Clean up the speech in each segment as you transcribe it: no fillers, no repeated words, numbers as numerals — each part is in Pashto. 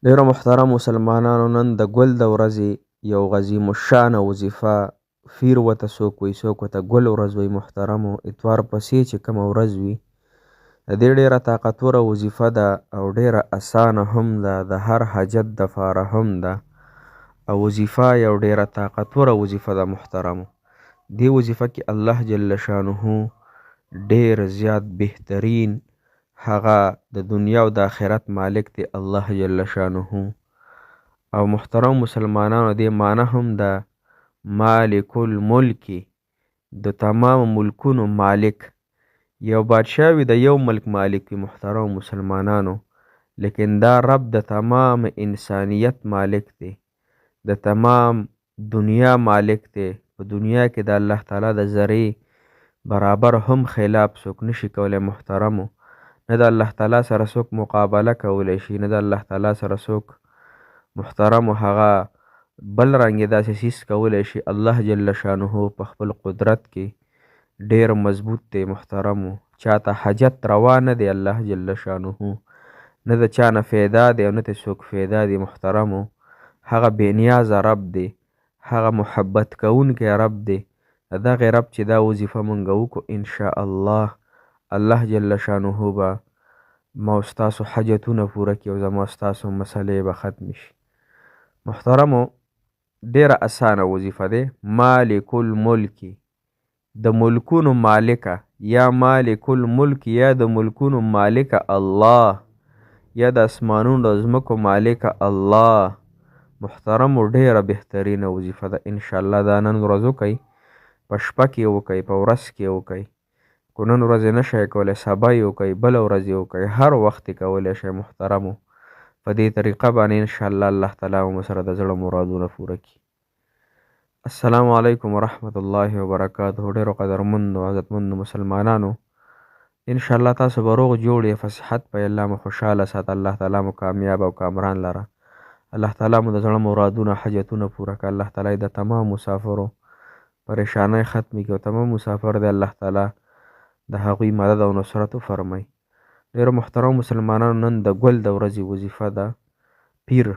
ډیرو محترم مسلمانانو، نن د ګل د ورځې یو عظیم الشانه وظیفه پیر ورته څوک وایي، څوک ورته ګل ورځ وایي. محترمو، اتوار پسې چې کومه ورځ وي، د دې ډیره طاقتوره وظیفه ده او ډیره اسانه هم ده، د هر حاجت دپاره هم ده. او وظیفه یو ډیره طاقتوره وظیفه ده. محترمو، دې وظیفه کې الله جل شانه ډیر زیات بهترین هغه د دنیا او د آخرت مالک دی الله جل شانه. او محترم مسلمانانو، دې معنی هم ده مالک الملک، د تمام ملکونو مالک. یو بادشاه وي د یو ملک مالک وي محترم مسلمانانو، لیکن دا رب د تمام انسانیت مالک دی، د تمام دنیا مالک دی. په دنیا کې د الله تعالی د ذرې برابر هم خلاف څوک نشي کولی. محترمو، نه د الله تعالی سره څوک مقابله کولی شي، نه د الله تعالی سره څوک محترمو هغه بل رنګې داسې سیس کولی شي. الله جل شانه په خپل قدرت کې ډیر مضبوط دی. محترمو، چاته حاجت روا نه دی الله جل شانه، نه د چا نه فایده دی او نه ته څوک فایده دی. محترمو، هغه بې نیازه رب دی، هغه محبت کوونکی رب دی. د دغې رب چې دا وظیفه مونږ وکړو، انشاءالله الله جل شانه به ما او ستاسو حاجتونه پوره کړي او زما ستاسو مسلې به ختمې شي. محترمو، ډیره اسانه وظیفه دی. مالک الملک، د ملکونو مالکه، یا مالک الملک، یا د ملکونو مالکه الله، یا د اسمانونو د ځمکو مالکه الله. محترمو، ډیره بهترینه وظیفه ده. انشاءالله دا نن ورځ وکئ، په شپه کې وکئ، په ورځ کې وکئ. کو نن ورځ یې نشئ کولی، سبا یې وکئ، بله ورځ یې وکئ، هر وخت یې کولی شئ. محترمو، په دې طریقه باندې انشاءالله الله تعالی مو سره د زړه مرادونه پوره کړي. السلام علیکم ورحمت الله وبرکاته. ډیرو قدرمندو عزتمندو مسلمانانو، انشاءالله تاسو به روغ جوړ یې، په صحت په الله مو خوشحاله سات، الله تعالی مو کامیاب او کامران لره. الله تعالی مو د زړه مرادونه حاجتونه پوره کړه. الله تعالی د تمام مسافرو پریشانۍ ختمې کړي او تمام مسافر دی الله تعالی د هغوی مدد او نصرت وفرمایي. ډیرو محترم مسلمانانو، نن د ګل د ورځې وظیفه ده پیر.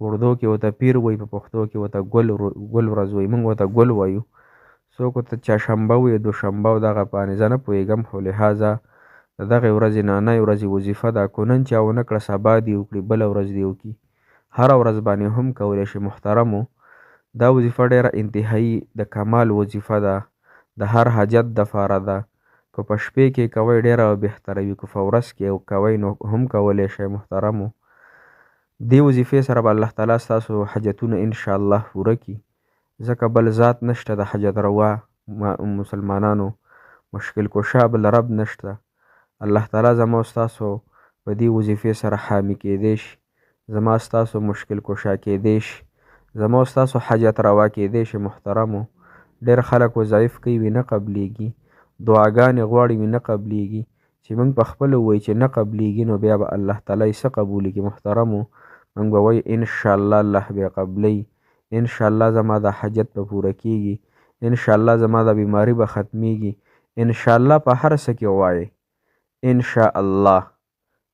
اردو کې ورته پیر وایي، په پښتو کې ورته ګل ورځ وایي، موږ ورته ګل وایو. څوک ورته چهارشنبه وایي، دوشنبه او دغه باندې زه نه پوهېږم، خو لهذا د دغې ورځې ننۍ ورځې وظیفه ده. کو نن چا ونه کړه، سبا دې وکړي، بله ورځ دې وکړي، هره ورځ باندې هم کولی شي. محترمو، دا وظیفه ډیره انتهایي د کمال وظیفه ده، د هر حاجت دپاره ده. که په شپې کې کوئ ډیره بهتره وي، که په ورځ کې کوئ نو هم کولی شئ. محترمو، دې وظیفې سره به الله تعالی ستاسو حاجتونه انشاءالله پوره کړي، ځکه بل ذات نشته د حاجت روا مسلمانانو، مشکل کشا بل رب نشته. الله تعالی زما او ستاسو په دې وظیفې سره حامي کېدی شي، زما ستاسو مشکل کشا کېدی شي، زما او ستاسو حاجت روا کېدی شي. محترمو، ډېر خلک وظایف کوي وي نه قبلیږي، دعاګانې غواړي وي نه قبلیږي. چې موږ په خپله ووایو چې نه قبلیږي، نو بیا به الله تعالی یې څه قبولي کړي. محترمو، موږ به وایو انشاءالله الله به یې قبلوي، انشاءالله زما دا حاجت به پوره کېږي، انشاءالله زما دا بیماري به ختمیږي. انشاءالله په هر څه کې ووایئ انشاءالله.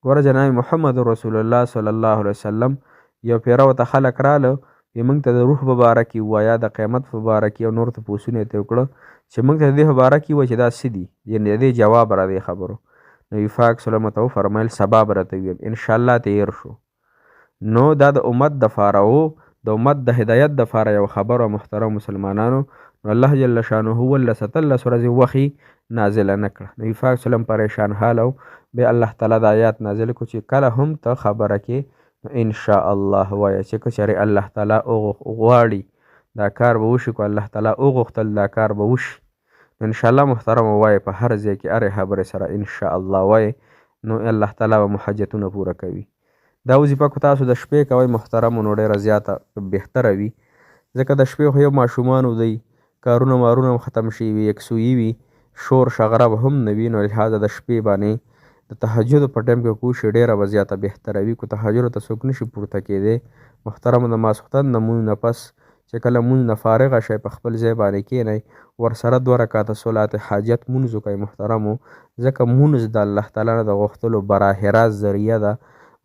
ګوره جناب محمد رسول الله صلی الله علیه وسلم یو پیره ورته خلک راله، وایي موږ ته د روح په باره کې ووایه، د قیامت په باره کې او نور تپوسونه یې ترې وکړه چې موږ ته د دې په باره کې ووایه چې دا څه دي، یعنې د دې جواب را دې خبرو. نبي پاک صلی الله علیه وسلم ته وفرمیل سبا به راته ووایم. انشاءالله تیر شو. نو دا د امت دپاره و، د امت د هدایت دپاره یو خبر و. محترم مسلمانانو، نو الله جل شانه 17 ورځې وخی نازله نه کړه. نبي پاک صلی الله علیه وسلم پریشان حال او بیا الله تعالی د آیات نازل کړو چې کله هم ته خبره کې انشاءالله وایه، چې که چېرې الله تعالی غواړي دا کار به وشي، که الله تعالی وغوښتل دا کار به وشي، انشاءالله محترم وایه، په هر ځای کې هرې خبرې سره انشاءالله وایه، نو الله تعالی به مو حاجتونه پوره کوي. دا وظیفه که تاسو د شپې کوئ محترمو، نو ډېره زیاته بهتره وي، ځکه د شپې خو یو ماشومانو دی، کارونه مارونه هم ختم شوي وي، یکسویي وي، شور شغره به هم نه وي، نو لهذا د شپې باندې د تهجدو په ټایم کې کوشش ډېره به زیاته بهتره وي. که تهجدو ته څوک نشي پورته کېدی، محترمو د ماسختن د لمونځ نه پس چې کله لمونځ نه فارغه شئ، په خپل ځای باندې کښېنئ، ورسره 2 رکعته صلات حاجت مونځ وکئ. محترمو، ځکه مونځ د الله تعالی نه د غوښتلو براه راست ذریعه ده،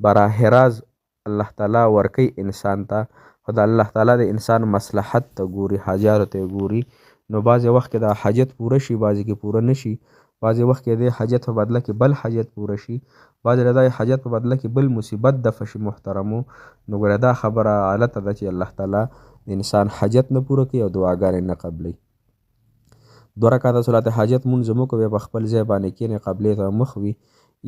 براه راست الله تعالی ورکوي انسان ته، خو د الله تعالی د انسان مصلحت ته ګوري، حاجاتو ته ګوري. نو بعضې وخت کې دا حاجت پوره شي، بعضې کې پوره نه شي. بعضې وخت کې د حاجت په بدله کې بل حاجت پوره شي، بعضې د دغې حاجت په بدله کې بل مصیبت دفع شي محترمو. نو ګوره دا خبره غلطه ده چې الله تعالی د انسان حاجت نه پوره کوي او دعاګانې نه قبلوي. 2 رکعته صلات حاجت مونځ وکړو، بیا په خپل ځای باندې کښېنئ، قبلې ته مخ وي،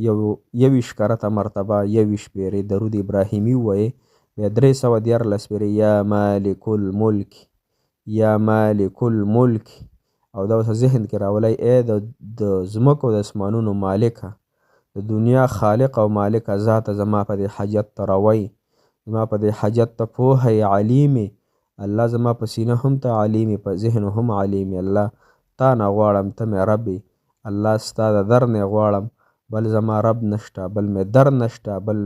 21 کرته مرتبه 21 پېرې درود ابراهیمي ووایئ، بیا 314 پېرې یا مالک الملک یا مالک الملک، او دا اوس ذهن کې راولئ، ای د ځمکو د اسمانونو مالکه، د دنیا خالق او مالکه ذاته، زما په دې حاجت ته روئ، زما په دې حاجت ته پوهه یې، علیم یې الله، زما په سینه هم ته علیم یې، په ذهن هم علیم یې الله. تا نه غواړم، ته مې رب یې الله، ستا د در نه غواړم، بل زما رب نشته، بل مې در نشته، بل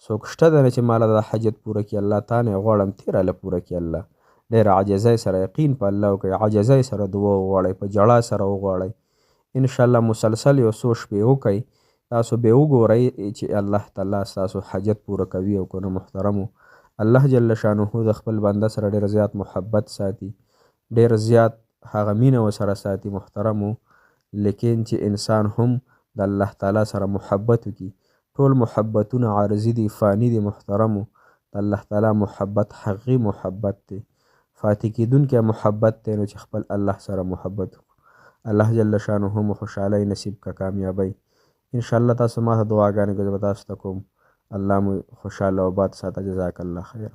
څوک شته دی نه چې ماله دا حاجت پوره کړي الله. تا نه غواړم، ته راله پوره کړي الله. ډېره عاجزۍ سره یقین په الله وکړئ، عاجزۍ سره دعا وغواړئ، په ژړا سره وغواړئ. انشاءالله مسلسل یو څو شپې وکئ، تاسو به وګورئ چې الله تعالی ستاسو حاجت پوره کوي او که نه محترمو. الله جل شانه د خپل بنده سره ډېر زیات محبت ساتي، ډېر زیات هغه مینه ورسره ساتي محترمو. لیکن چې انسان هم د الله تعالی سره محبت وکړي، ټول محبتونه عارضي دي، فاني دي محترمو. د الله تعالی محبت حقیقي محبت دی، فاتح کېدونکی محبت دی، نو چې خپل الله سره محبت وکړو. الله جل شانه مو خوشحالۍ نصیب که، کامیابۍ. انشاءالله تاسو ما ته دعاګانې کوئ، زه به تاسو ته کوم. الله مو خوشحاله او باد ساته. جزاک الله خیر.